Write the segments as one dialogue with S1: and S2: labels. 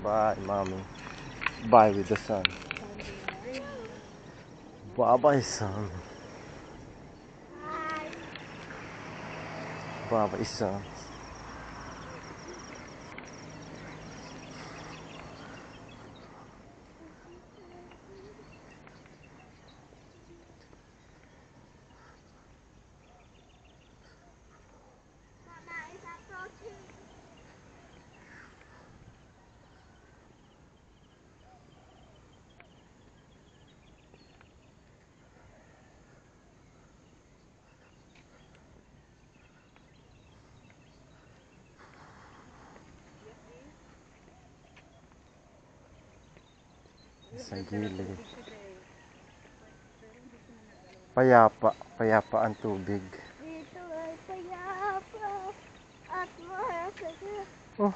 S1: Bye, mommy. Bye with the sun. Bye-bye, sun. Bye-bye, sun. Sa gilid. Payapa ang tubig.
S2: Dito ay payapa at masaya.
S1: Oh,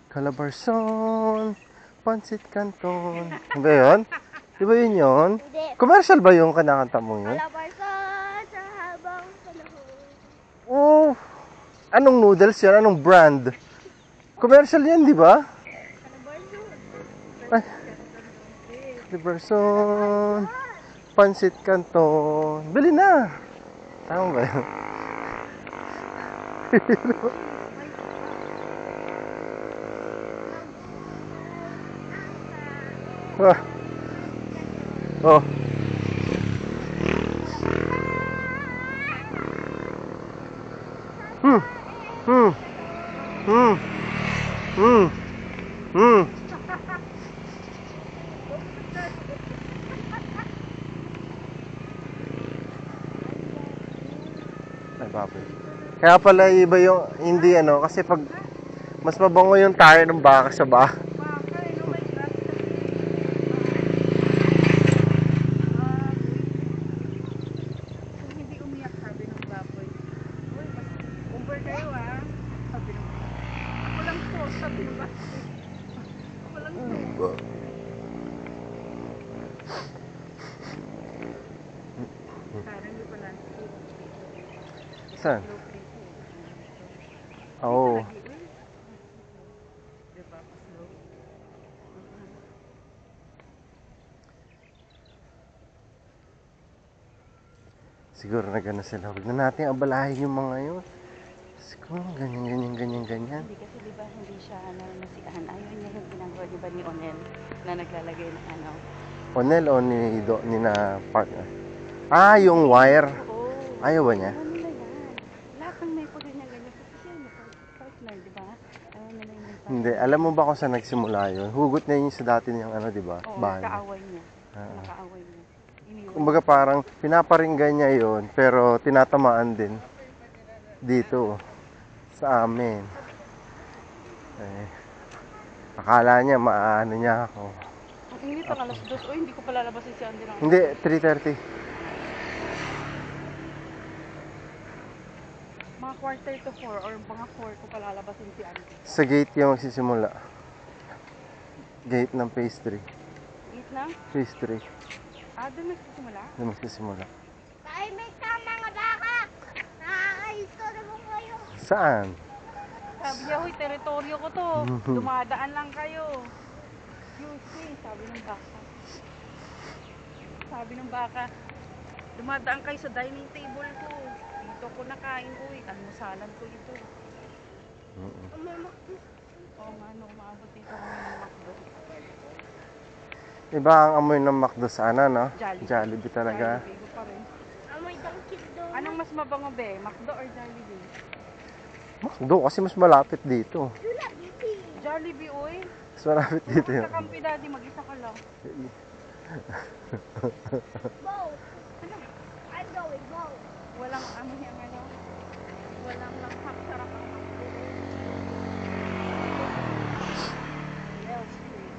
S1: Calabarzon, Pansit Canton. Ba yun? Di ba yun yun?
S2: Hindi.
S1: Commercial ba yung kanakanta mo yun?
S2: Calabarzon sa habang panahon.
S1: Oh, anong noodles yan? Anong brand? Commercial yan, di ba? Ay, Calabarzon, Pansit Canton. Bili na. Tama ba yun? Ah. Oh. Hmm. Hmm. Hmm. Hmm. Hmm. Ay, baboy. Kaya pala iba yung hindi ano kasi pag mas mabango yung tayo ng baka sa baka.
S3: Hindi umiyak, sabi ng baboy. Uy, umber kayo sabi ng baboy. Ako lang po, sabi ng baboy. Ako lang po. Parang hindi pa landscape.
S1: Saan?
S3: Slow creep.
S1: Oo.
S3: Diba, pa-slow?
S1: Siguro na gano'n sila. Huwag na natin abalahin yung mga yun. Siguro ganyan.
S3: Hindi kasi diba hindi siya nasiyahan. Ayaw niya yung ginagawa diba ni Onel na naglalagay ng ano.
S1: Onel o ni na partner? Ah, yung wire.
S3: Oo.
S1: Ayaw ba niya?
S3: Ayaw nila yan. Lahat ng may ganyan-ganyan. Kasi siya yung partner, diba? Ayaw nila yung may partner.
S1: Hindi. Alam mo ba kung saan nagsimula yun? Hugot niya yun sa dati niyang ano, di ba?
S3: Oo,
S1: Bahay.
S3: nakaaway niya. Nakaaway niya.
S1: Kumbaga parang pinaparinggan niya yun, pero tinatamaan din dito sa amin. Eh, akala niya maano niya ako.
S3: Ang init ang alas 2. Uy, hindi ko pala labasin si Andy ng
S1: Hindi, 3:30.
S3: mga quarter to 4 or mga 4 ko pala labasin si Andy.
S1: Sa gate yung magsisimula. Gate ng phase 3.
S3: Eat na?
S1: Phase 3.
S3: Doon nagsisimula?
S1: Yung magsisimula.
S2: Ay, may mga baka. Nakakahito naman kayo.
S1: Saan?
S3: Sabi niya, huy, teritoryo ko to. Dumadaan lang kayo. Excuse me, sabi ng baka. Sabi ng baka, dumadaan kayo sa dining table ko. Dito ko nakain, uy. Almusalan ko ito. Oo nga, umaabot dito kami ng McDo.
S1: Iba ang amoy ng McDo sana, no?
S3: Jollibee.
S1: Jollibee talaga.
S3: Jollibee pa rin.
S2: Amoy Dunkin Donuts.
S3: Anong mas mabango, be? McDo or Jollibee?
S1: McDo kasi mas malapit dito.
S3: Jollibee, uy.
S1: Mas malapit dito
S3: Kung
S1: yun.
S3: kakampi, daddy, mag-isa ka lang.
S2: Both. I'm going both.
S3: Walang ano yung ano. Walang langhap, sarap ang McDo. Yes, please.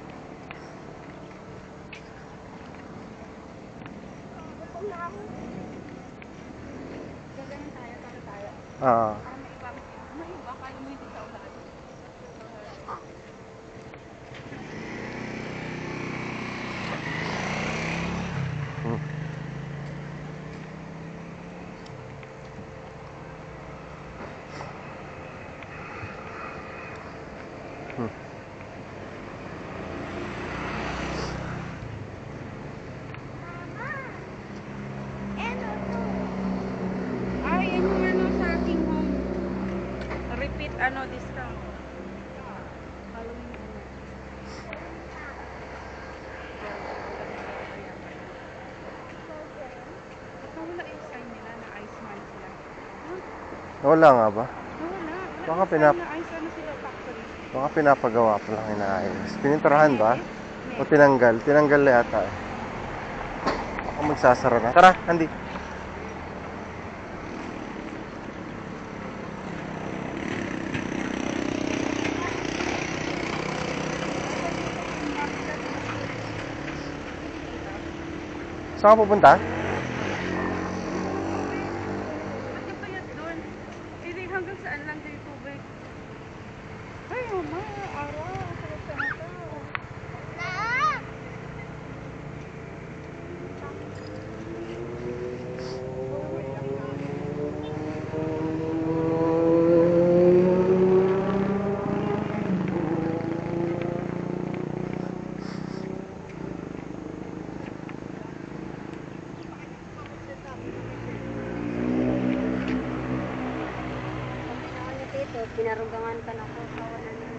S2: Gutom na ako.
S3: Gaganin tayo, tayo.
S1: Ah.
S3: Para may iba, may iba, kaya mo hindi sa ulan.
S1: Wala nga ba?
S3: Wala.
S1: Baka
S3: Wala
S1: pinap-
S3: na ayos ano sila factory.
S1: Baka pinapagawa pa lang inaayos. Pininturahan ba?
S3: May-
S1: O tinanggal? Tinanggal na yata eh. Baka magsasara na. Tara, Andy. Saan ka pupunta?
S3: Ba't yung payat doon? Eh, di hanggang saan lang din yung tubig? Ay, mama, araw. Ang sarap sa mata.
S2: Na! Pinarunggangan ka na ako. Kawalan na.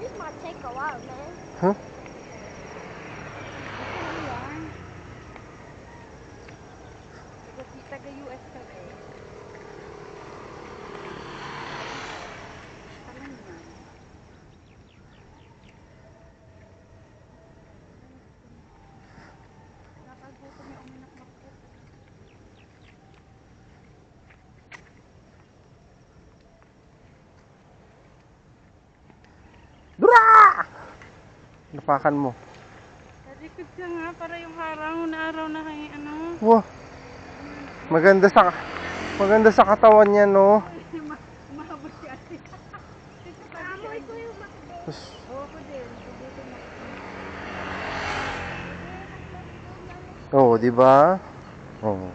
S2: This might take a while, man.
S1: Huh?
S3: Taga-US ka eh. Alam mo. Nakagutom yung uminak na ko.
S1: Dura! Napakan mo.
S3: Talikod ka nga para yung araw na ano.
S1: Wow. Maganda sa katawan niya, no?
S3: Mahabot siya.
S2: Amoy ko yung makbe.
S3: Oo ko din. Gugutom ako.
S1: Oo, di ba? Oo.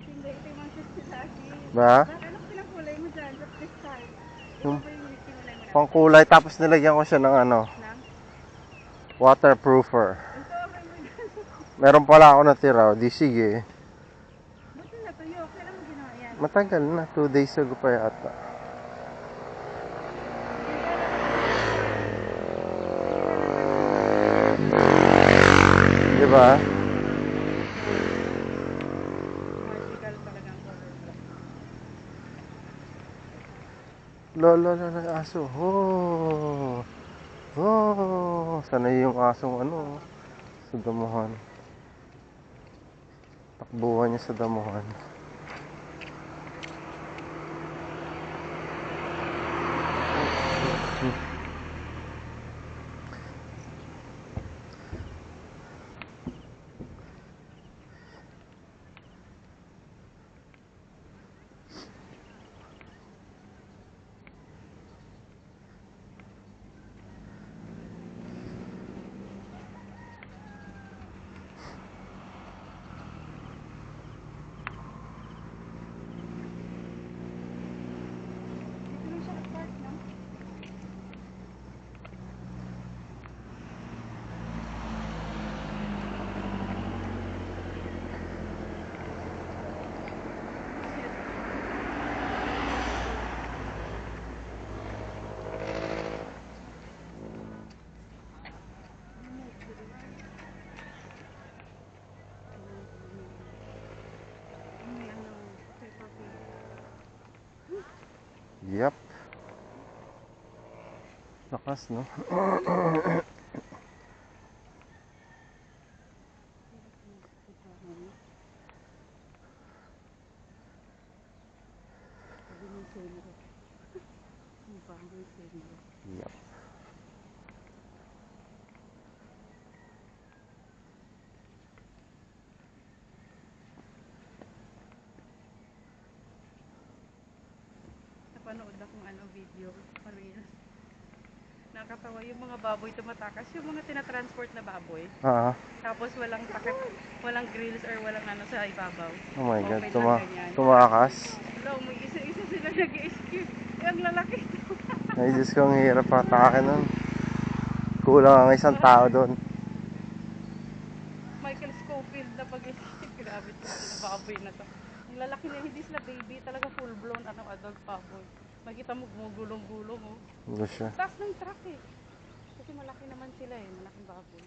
S3: Hindi, ito yung mga lagi.
S1: Ba?
S3: Ano ko pinakulay mo dyan? Sa kristal.
S1: Yung
S3: Ano ba yung pinulay mo na?
S1: pangkulay, tapos nilagyan ko siya ng ano,
S3: Nang?
S1: waterproofer.
S3: Ito, okay mo dyan.
S1: Meron pala ako natira, di sige.
S3: Buti na tuyo. Kailan mo ginawa yan?
S1: Matagal na, 2 days ago pa yata. Di ba?
S3: Magical talagang color.
S1: Lolo na aso. Oh. Oh. Sana yung asong ano, sa damuhan. Takbuhan niya sa damuhan.
S3: Dito lang siya nag-park, no? May ano, Peppa Pig.
S1: Yep. Lakas, no?
S3: Sabi ng senro. Ang bagay senro.
S1: Yep.
S3: Napanood akong video. Reels. Nakakatawa yung mga baboy tumatakas. Yung mga tinatransport na baboy.
S1: Ah,
S3: Tapos walang grills or walang ano sa ibabaw.
S1: oh my God.
S3: Open lang ganyan.
S1: Tumakas.
S3: Hello, may isa-isa sila nag-escape. Eh, ang lalaki.
S1: Ay, Diyos ko, ang hirap patakin nun. Kulang ang isang tao doon.
S3: Michael Scofield na pag grabe to, baboy na to. Ang lalaki na hindi sila baby, talaga full blown adult baboy. Makita mo gumugulong-gulong oh.
S1: Ano siya?
S3: Taas ng truck eh. Kasi malaki naman sila eh, malaking baboy.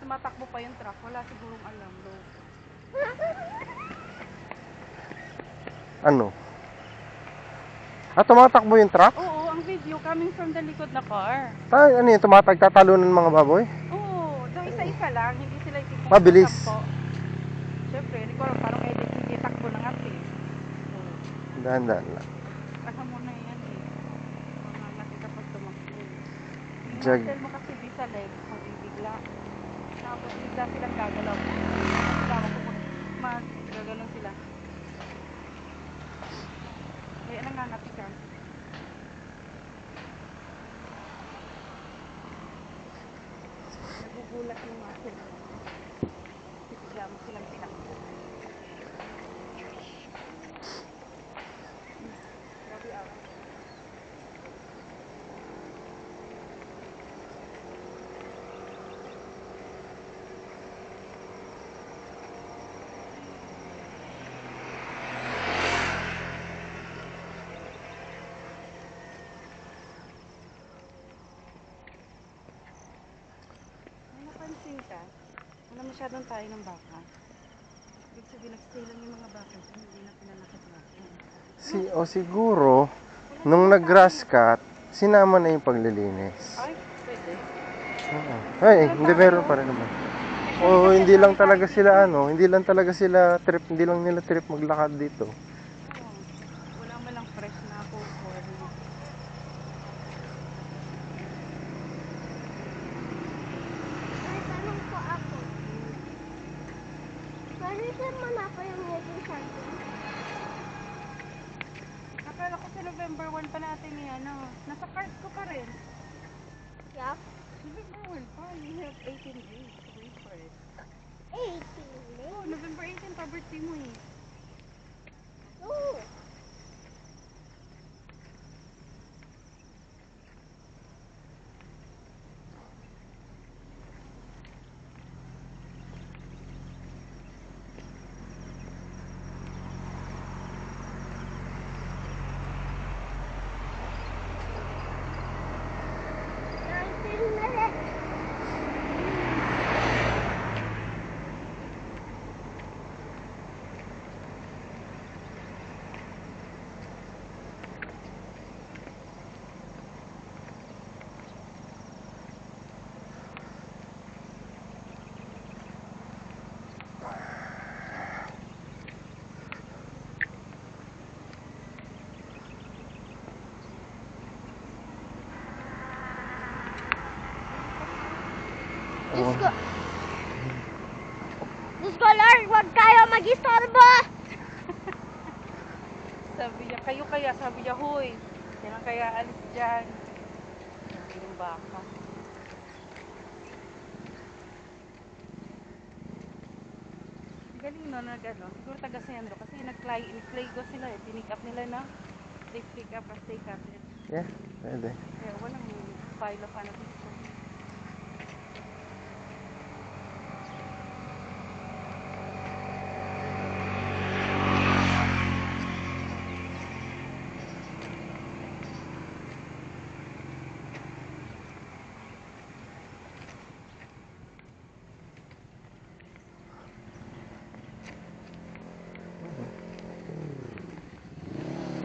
S3: Tumatakbo pa yung truck, wala sigurong alam low.
S1: Ano? Tumatakbo yung truck?
S3: Oo, ang video coming from the likod na car.
S1: Ano yun? Tatalunan ng mga baboy?
S3: Oo, daw isa-isa lang, hindi sila itipong
S1: Mabilis.
S3: Siyempre, hindi ko alam, parang edit, hindi takbo ng ate. Oo.
S1: Dahan-dahan lang.
S3: Kasama mo na yan eh. Mga natin kapag tumakbo. Yung
S1: Jag.
S3: muscle mo kasi di sa legs, magbibigla. Tapos bigla silang gagalaw. Magaganon sila. Kaya nangangati ka. Nagugulat yung muscle mo. Bigla mo silang tinakbo. Grabe ah. Napansin ka, wala masyadong tayo ng baka. Ibig sabihin, nag-stay lang yung mga baka, hindi na pinanakatlakan.
S1: Siguro, nung nag-grass cut, sinama na yung paglilinis.
S3: Ay, pwede.
S1: Oo. Ay, hindi, meron pa rin naman. Hindi lang talaga sila hindi lang talaga sila trip, hindi lang nila trip maglakad dito.
S3: Oo. Wala man lang fresh na ako or
S2: May tanong po ako. Palitan mo na pa yung ngiti sa akin.
S3: akala ko sa November 1 pa natin yan, nasa cart ko pa rin.
S2: Yup.
S3: November 1 pa, you have 18 days to wait for it.
S2: 18
S3: Oh, November 18 pa birthday mo eh.
S2: Oo. Diyos ko, Lord, huwag kayo mag-istorbo!
S3: Sabi niya, kayo kaya, sabi niya, huy. Yan kaya alis dyan. Sabi ng baka. Galing no, siguro taga-sendo kasi nag-play ko sila eh. Pinick up nila na. They pick up as they cut it.
S1: Yeah, pwede.
S3: Kaya walang pile of dito.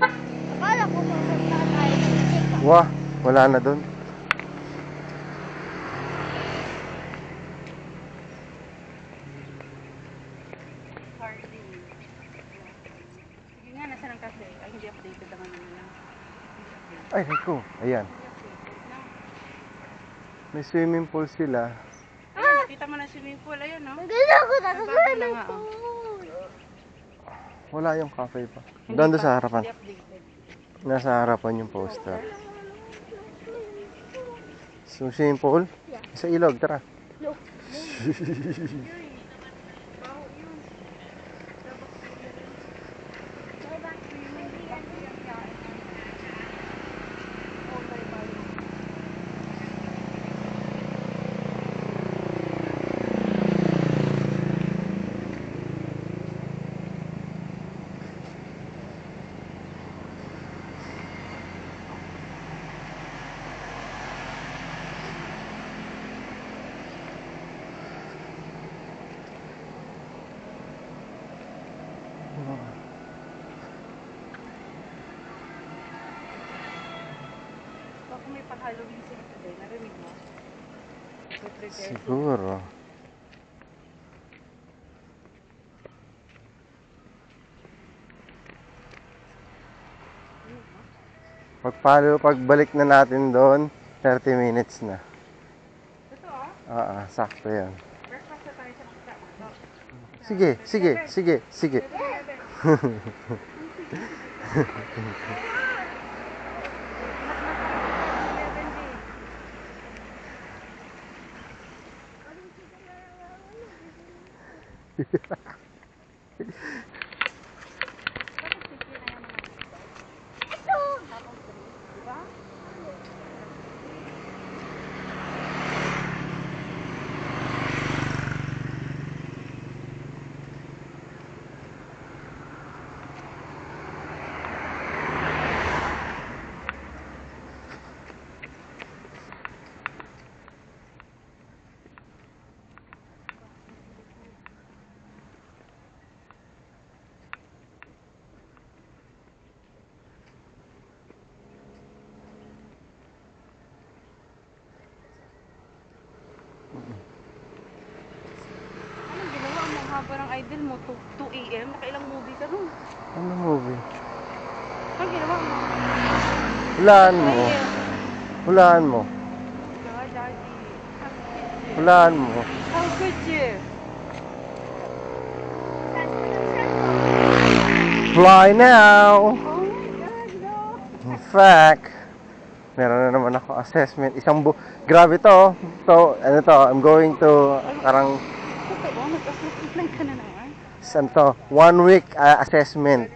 S2: Akala ko pumunta tayo sa Chica.
S1: Wah, wala na doon.
S3: Hardly. Sige nga, nasa lang kasi. Ay, hindi updated ang ano nila. Hindi updated.
S1: Ay, naku, ayan.
S3: Hindi updated na.
S1: May swimming pool sila.
S3: Ayun, nakita mo na swimming pool. Ayun, no?
S2: Hindi ako
S3: Ang bago na
S2: nasa-swimming
S3: nga, oh.
S2: pool.
S1: Wala yung cafe pa.
S3: Hindi
S1: Doon
S3: pa,
S1: sa harapan.
S3: Hindi updated.
S1: Nasa harapan yung poster. So, swimming pool?
S2: Yeah.
S1: Sa ilog, tara.
S2: Look.
S3: pang Halloween sila today. Narinig mo? Prepare.
S1: Siguro. Pagbalik na natin doon, 30 minutes na.
S3: Ito oh.
S1: Sakto yan.
S3: Breakfast na tayo sa pagka.
S1: Sige.
S3: Anong ginawa mo? Ang haba ng idol mo, 2 a.m. Nakailang movie ka nun.
S1: Ano movie?
S3: Anong ginawa mo?
S1: Hulaan mo.
S3: 2 a.m.
S1: Hulaan mo.
S3: God, Daddy.
S1: Hulaan mo.
S3: How could you?
S1: Fly now!
S3: Oh my God, no!
S1: In fact, meron na naman ako assessment. Grabe to. I'm going to, parang,
S3: Totoo, nag-assessment ka na naman.
S1: saan to? 1 week assessment.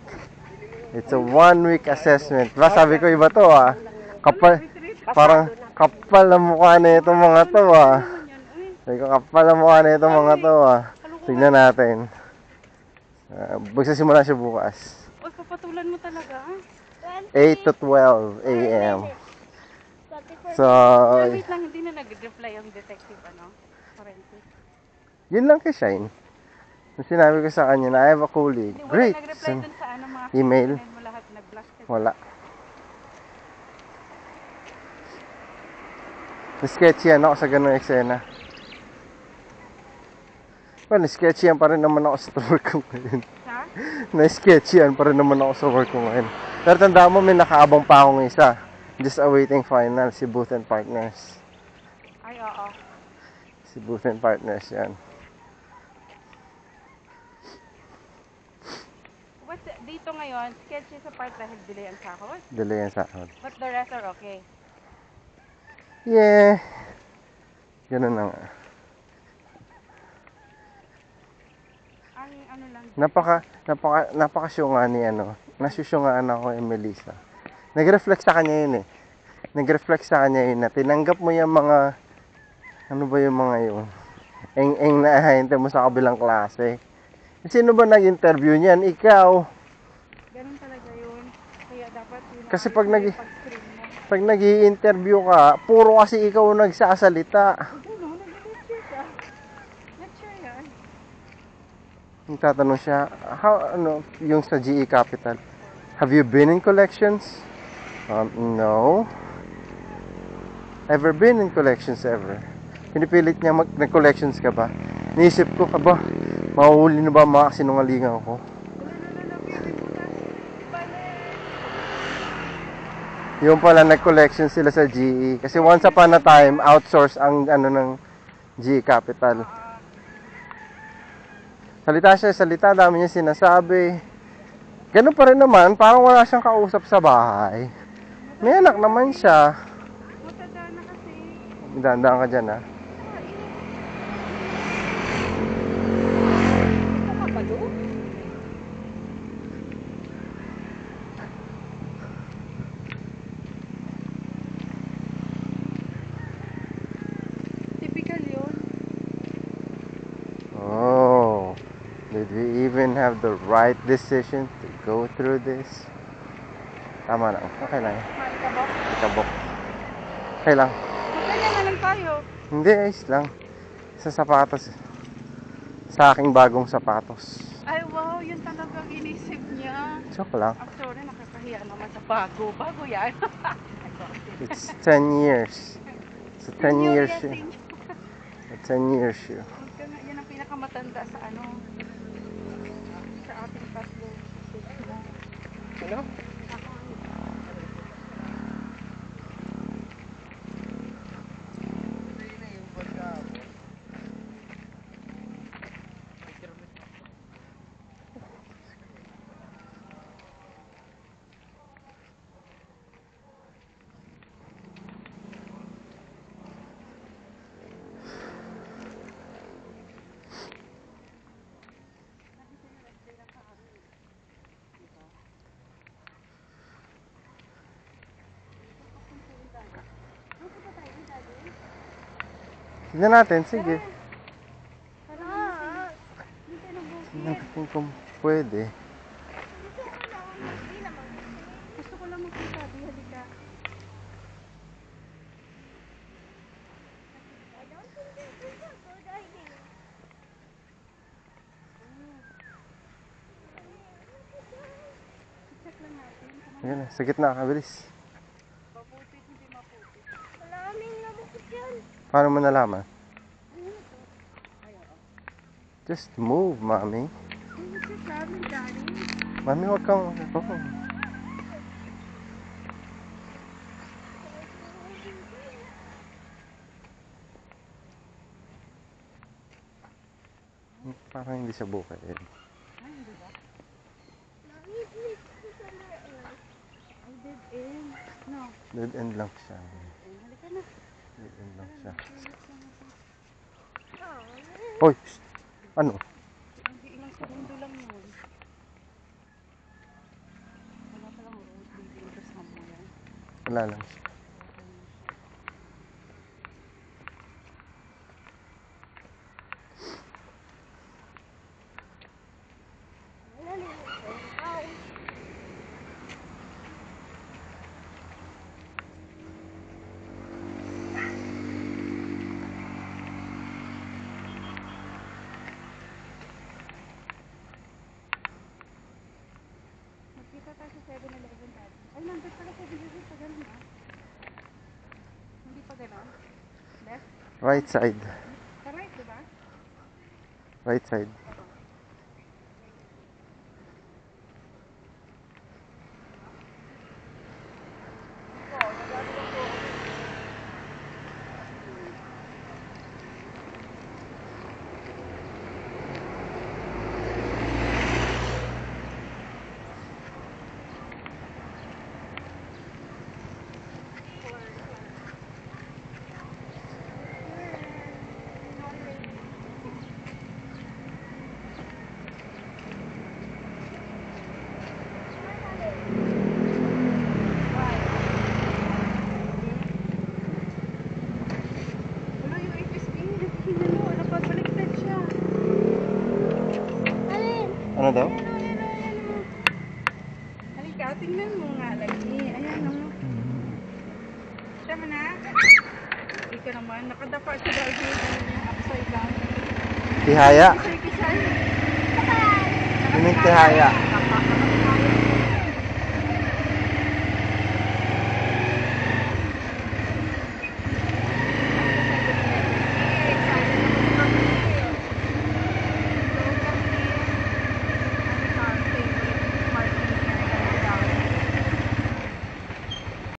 S1: It's a 1 week assessment. Diba, sabi ko iba to parang kapal na mukha na itong mga to Sabi ko, kapal na mukha na itong mga to Tignan natin. Magsisimula siya bukas.
S3: Uy, papatulan mo talaga.
S1: 8 to 12 a.m. So,
S3: Wait lang, hindi na nag-reply ang detective, forensic.
S1: yun lang kay Shine. Nung sinabi ko sa kanya na I have a colleague.
S3: Hindi,
S1: Great.
S3: wala nag-reply dun sa mga
S1: Email?
S3: sinend mo lahat, nag-blast ka.
S1: Wala. Na-sketchy ako sa ganung eksena. Well, na-sketchy pa rin naman ako sa work ko ngayon.
S3: Ha?
S1: Na-sketchy pa rin naman ako sa work ko ngayon. Pero tandaan mo, may nakaabang pa akong isa. Just awaiting final, si Booth and Partners.
S3: Ay, oo.
S1: Si Booth and Partners yan.
S3: Dito ngayon, sketchy sa part dahil delay ang sahod.
S1: Delay yan sa akin.
S3: But the rest are okay.
S1: Yeah. Ganun na nga.
S3: Ang lang.
S1: Napakasyunga ni nasyusyungaan ako ni Melissa. Nag-reflect sa kanya yun Nag-reflect sa kanya yun na tinanggap mo yung mga, ano ba yung mga yun? Eng na ahente mo sa kabilang klase. Sino ba nag-interview niyan? Ikaw.
S3: Ganun talaga yun. Kaya dapat yun.
S1: Kasi pag nag-i-interview ka, puro kasi ikaw nagsasalita.
S3: Ano, nag-lecture ka? Lecture yan.
S1: Nagtatanong siya, yung sa GE Capital, have you been in collections? No. Ever been in collections ever? Pinipilit niya nag-collections ka ba? Niisip ko, mahuhuli na ba mga kasinungalingan ko? Yung pala nag-collection sila sa GE. Kasi once upon a time, outsource ang ng GE Capital. Salita, dami niya sinasabi. Ganun pa rin naman, parang wala siyang kausap sa bahay. May anak naman siya.
S3: Matanda na kasi.
S1: Dandaan ka dyan
S3: Typical yun.
S1: Oh, did we even have the right decision to go through this? Tama lang. Okay lang.
S3: Malikabok.
S1: Ikabok. Okay lang.
S3: Magkanya na lang tayo.
S1: Hindi, ayos lang. Sa sapatos. Sa aking bagong sapatos.
S3: Ay, wow. Yun talagang inisip niya.
S1: Joke lang.
S3: I'm sorry, nakakahiya naman sa bago. Bago yan.
S1: It's 10 years. It's a 10 years
S3: Yan,
S1: shoe.
S3: senior.
S1: A 10 year shoe.
S3: Huwag ka nga, yan ang pinakamatanda sa ano. Sa ating tatlo.
S1: Ano? Tignan natin, sige.
S2: Ah,
S1: Tignan natin kung pwede.
S3: Gusto ko lang makita. Di halika.
S2: I don't think this is a good idea.
S3: Check lang natin.
S1: Ayan na, sa gitna, kabilis.
S3: Maputit, hindi maputit.
S2: Malaming nabukod yan.
S1: Paano mo nalaman? Just move, mami.
S3: Hindi siya sabi, Daddy.
S1: Mami, huwag kang... Oh. Parang hindi siya bukay.
S3: Ay, hindi ba?
S2: Mami, please, somewhere else.
S3: Ay, dead end. No.
S1: Dead end lang siya.
S3: Halika na.
S1: Dead end lang siya.
S2: Oh,
S1: Hoy! Shh! Ano?
S3: Hindi, ilang segundo lang yun. Wala palang road leading to somewhere.
S1: Wala lang siya.
S3: Magkita tayo sa 7-Eleven natin. Ay, nandun pala 7-Eleven pa ganun ah. Hindi pa ganun. Left?
S1: Right side.
S3: Sa right, diba?
S1: Right side.
S3: Wala yung FSB. Hinalo, napabaliktad siya.
S2: alin?
S1: Ano daw?
S3: Halika, tingnan mo nga lagi. Ayan o. Siya mo na. Hindi ka naman. Nakadapa siya dahil niya upside down.
S1: Tihaya.
S3: Kisay-kisay.
S1: Yun yung tihaya.